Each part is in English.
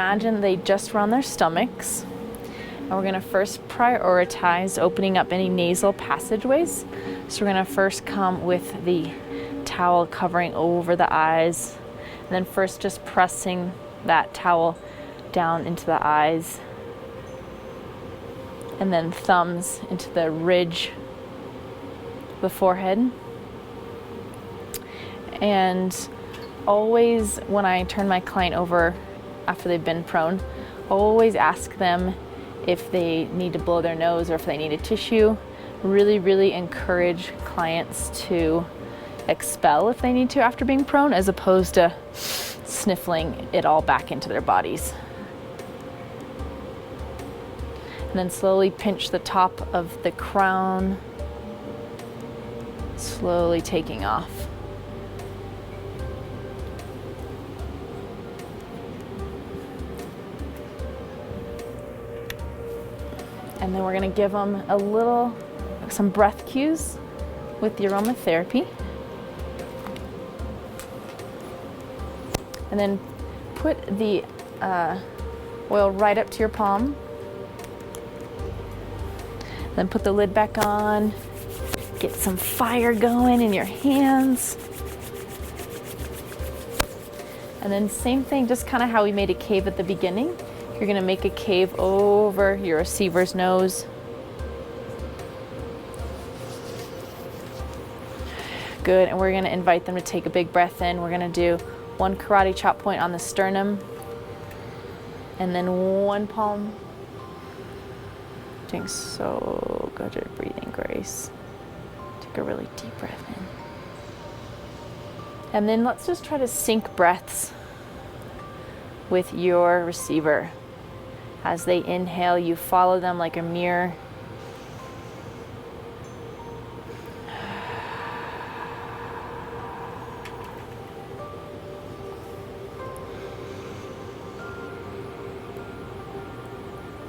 imagine they just were on their stomachs. And we're gonna first prioritize opening up any nasal passageways. So we're gonna first come with the towel covering over the eyes, and then first just pressing that towel down into the eyes, and then thumbs into the ridge of the forehead. And always when I turn my client over after they've been prone, always ask them if they need to blow their nose or if they need a tissue. Really encourage clients to expel if they need to after being prone, as opposed to sniffling it all back into their bodies. And then slowly pinch the top of the crown, slowly taking off. And then we're gonna give them some breath cues with the aromatherapy. And then put the oil right up to your palm. Then put the lid back on. Get some fire going in your hands. And then same thing, just kind of how we made a cave at the beginning. You're gonna make a cave over your receiver's nose. Good, and we're gonna invite them to take a big breath in. We're gonna do one karate chop point on the sternum, and then one palm. Doing so good at breathing, Grace. Take a really deep breath in. And then let's just try to sync breaths with your receiver. As they inhale, you follow them like a mirror.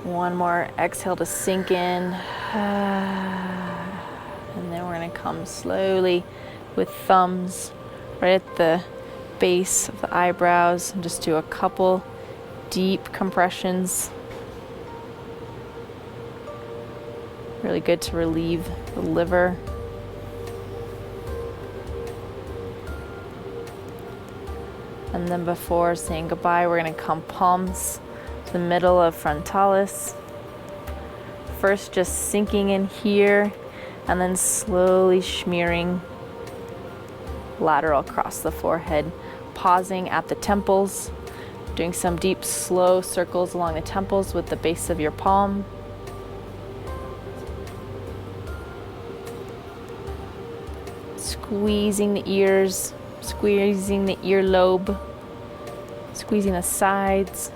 One more exhale to sink in. And then we're going to come slowly with thumbs right at the base of the eyebrows and just do a couple deep compressions. Really good to relieve the liver. And then before saying goodbye, we're going to come palms to the middle of frontalis. First just sinking in here and then slowly smearing lateral across the forehead, pausing at the temples, doing some deep slow circles along the temples with the base of your palm. Squeezing the ears, squeezing the earlobe, squeezing the sides.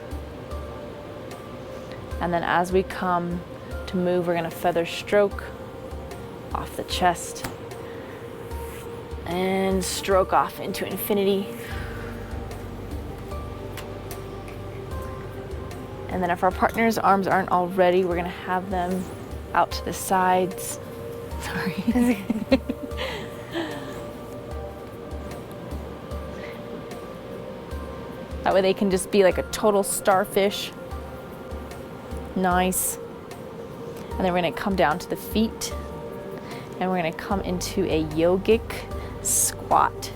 And then as we come to move, we're going to feather stroke off the chest and stroke off into infinity. And then if our partner's arms aren't already, we're going to have them out to the sides. Sorry. That way they can just be like a total starfish. Nice. And then we're going to come down to the feet and we're going to come into a yogic squat.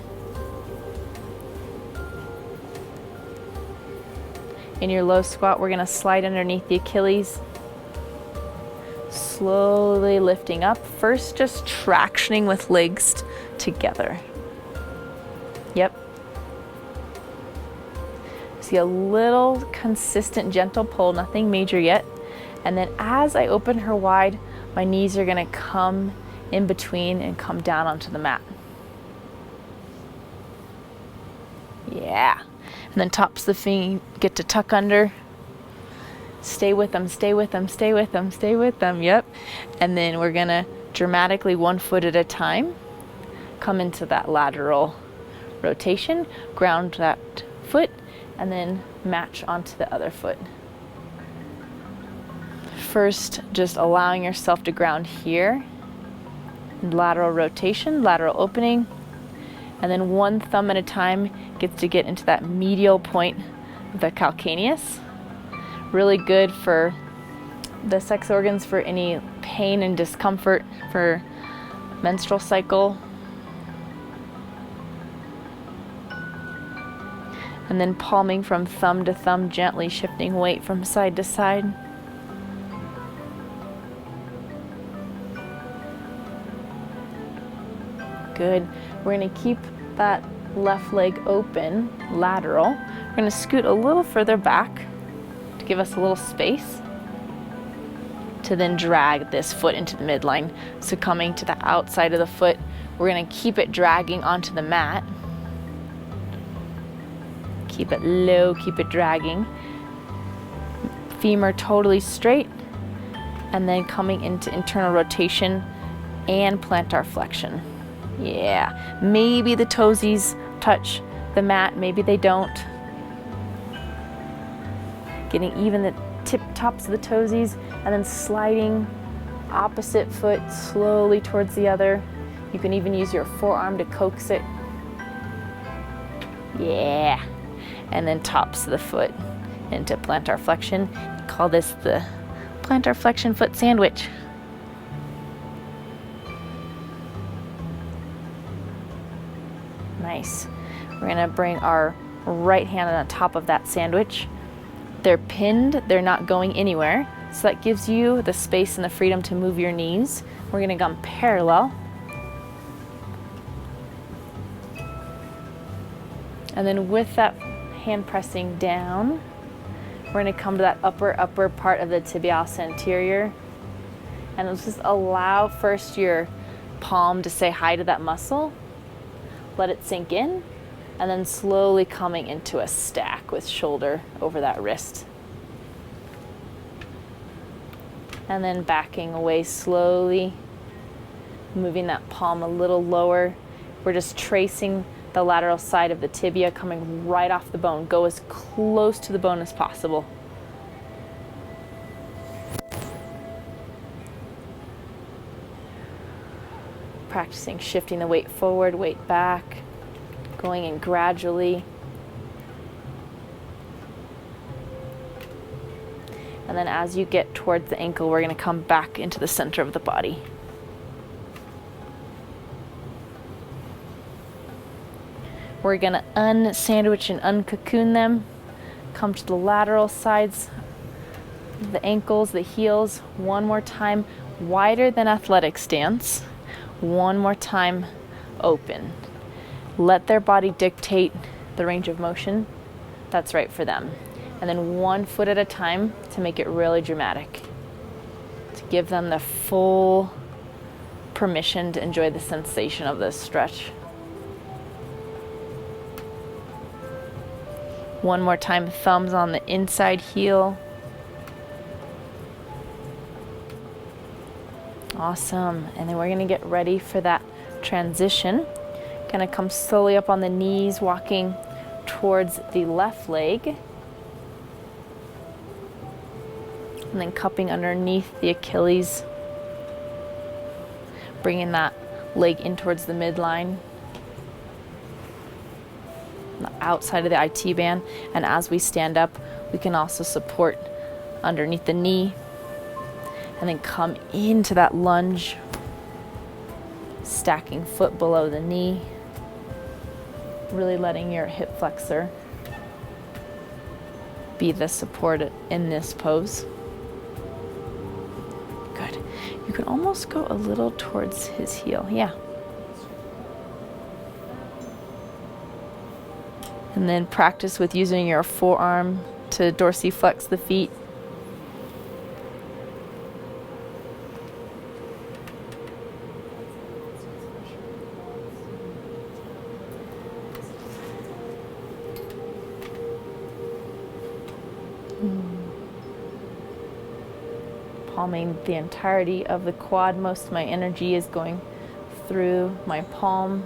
In your low squat, we're going to slide underneath the Achilles, slowly lifting up. First, just tractioning with legs together. Yep. See a little consistent, gentle pull, nothing major yet. And then as I open her wide, my knees are going to come in between and come down onto the mat. Yeah. And then tops of the feet get to tuck under. Stay with them, stay with them, stay with them, stay with them. Yep. And then we're going to dramatically 1 foot at a time come into that lateral rotation, ground that foot, and then match onto the other foot. First, just allowing yourself to ground here. Lateral rotation, lateral opening. And then one thumb at a time gets to get into that medial point of the calcaneus. Really good for the sex organs, for any pain and discomfort, for menstrual cycle. And then palming from thumb to thumb, gently shifting weight from side to side. Good. We're going to keep that left leg open, lateral. We're going to scoot a little further back to give us a little space to then drag this foot into the midline. So coming to the outside of the foot, we're going to keep it dragging onto the mat. Keep it low, keep it dragging. Femur totally straight, and then coming into internal rotation and plantar flexion. Yeah, maybe the toesies touch the mat, maybe they don't. Getting even the tip tops of the toesies, and then sliding opposite foot slowly towards the other. You can even use your forearm to coax it. Yeah. And then tops of the foot into plantar flexion. Call this the plantar flexion foot sandwich. Nice. We're going to bring our right hand on the top of that sandwich. They're pinned, they're not going anywhere. So that gives you the space and the freedom to move your knees. We're going to come parallel. And then with that hand pressing down, we're going to come to that upper part of the tibialis anterior, and let's just allow first your palm to say hi to that muscle. Let it sink in, and then slowly coming into a stack with shoulder over that wrist. And then backing away slowly, moving that palm a little lower. We're just tracing the lateral side of the tibia, coming right off the bone. Go as close to the bone as possible. Practicing shifting the weight forward, weight back, going in gradually. And then as you get towards the ankle, we're going to come back into the center of the body. We're going to unsandwich and uncocoon them. Come to the lateral sides, the ankles, the heels. One more time, wider than athletic stance. One more time, open. Let their body dictate the range of motion that's right for them. And then one foot at a time to make it really dramatic. To give them the full permission to enjoy the sensation of this stretch. One more time, thumbs on the inside heel. Awesome. And then we're going to get ready for that transition. Going to come slowly up on the knees, walking towards the left leg. And then cupping underneath the Achilles. Bringing that leg in towards the midline. The outside of the IT band, and as we stand up, we can also support underneath the knee, and then come into that lunge, stacking foot below the knee, really letting your hip flexor be the support in this pose. Good. You can almost go a little towards his heel. Yeah. And then practice with using your forearm to dorsiflex the feet. Palming the entirety of the quad. Most of my energy is going through my palm.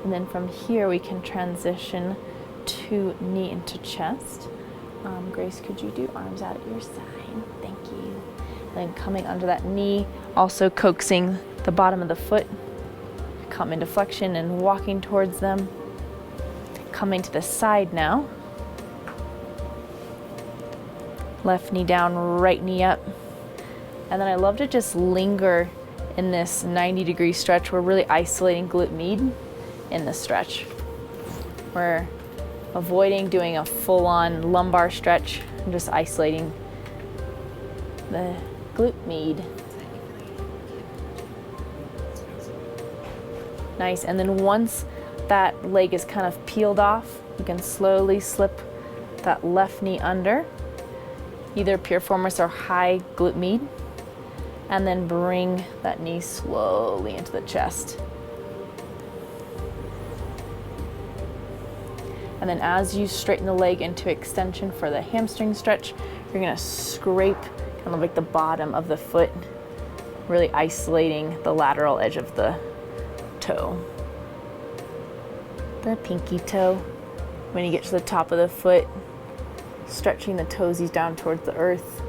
And then from here we can transition to knee into chest. Grace, could you do arms out at your side? Thank you. And then coming under that knee, also coaxing the bottom of the foot. Come into flexion and walking towards them. Coming to the side now. Left knee down, right knee up. And then I love to just linger in this 90-degree stretch. We're really isolating glute med in this stretch. We're avoiding doing a full-on lumbar stretch and just isolating the glute med. Nice, and then once that leg is kind of peeled off, you can slowly slip that left knee under, either piriformis or high glute med, and then bring that knee slowly into the chest. And then as you straighten the leg into extension for the hamstring stretch, you're gonna scrape kind of like the bottom of the foot, really isolating the lateral edge of the toe. The pinky toe. When you get to the top of the foot, stretching the toesies down towards the earth.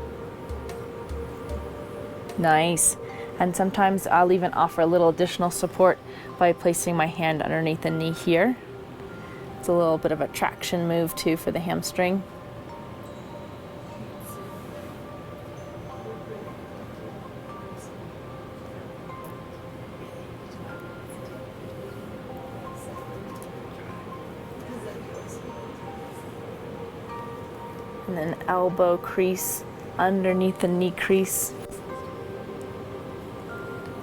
Nice. And sometimes I'll even offer a little additional support by placing my hand underneath the knee here. It's a little bit of a traction move too for the hamstring. And then elbow crease underneath the knee crease.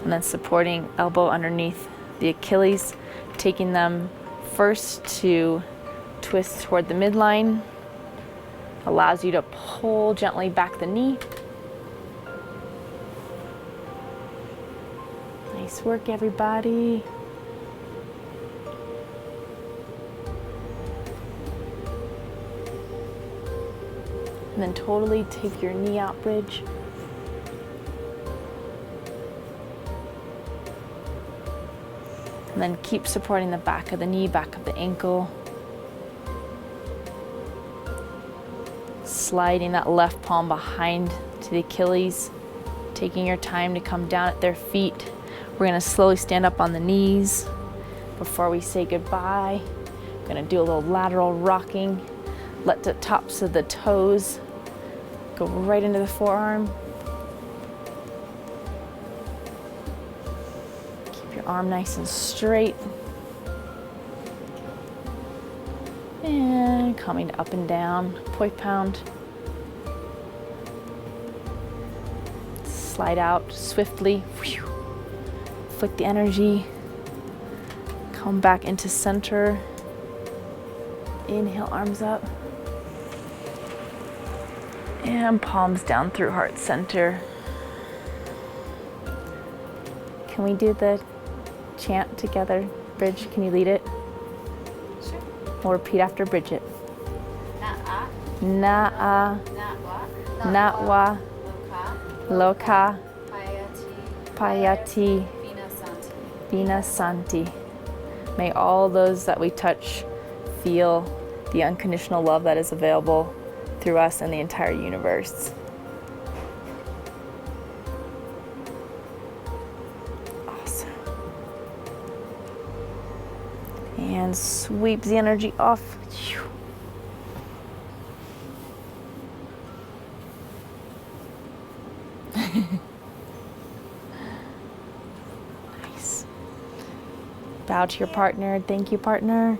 And then supporting elbow underneath the Achilles, taking them first to twist toward the midline. Allows you to pull gently back the knee. Nice work, everybody. And then totally take your knee out bridge. And then keep supporting the back of the knee, back of the ankle. Sliding that left palm behind to the Achilles. Taking your time to come down at their feet. We're gonna slowly stand up on the knees before we say goodbye. Gonna do a little lateral rocking. Let the tops of the toes go right into the forearm. Keep your arm nice and straight. And coming up and down, poi pound. Slide out swiftly. Flick the energy. Come back into center. Inhale, arms up. And palms down through heart center. Can we do the chant together? Bridge, can you lead it? Sure. We'll repeat after Bridget. Na'a. Na'a. Natwa. Natwa. Loka. Loka. Payati. Payati. Vinasanti. Vinasanti. May all those that we touch feel the unconditional love that is available through us and the entire universe. Awesome. And sweep the energy off. Nice. Bow to your partner. Thank you, partner.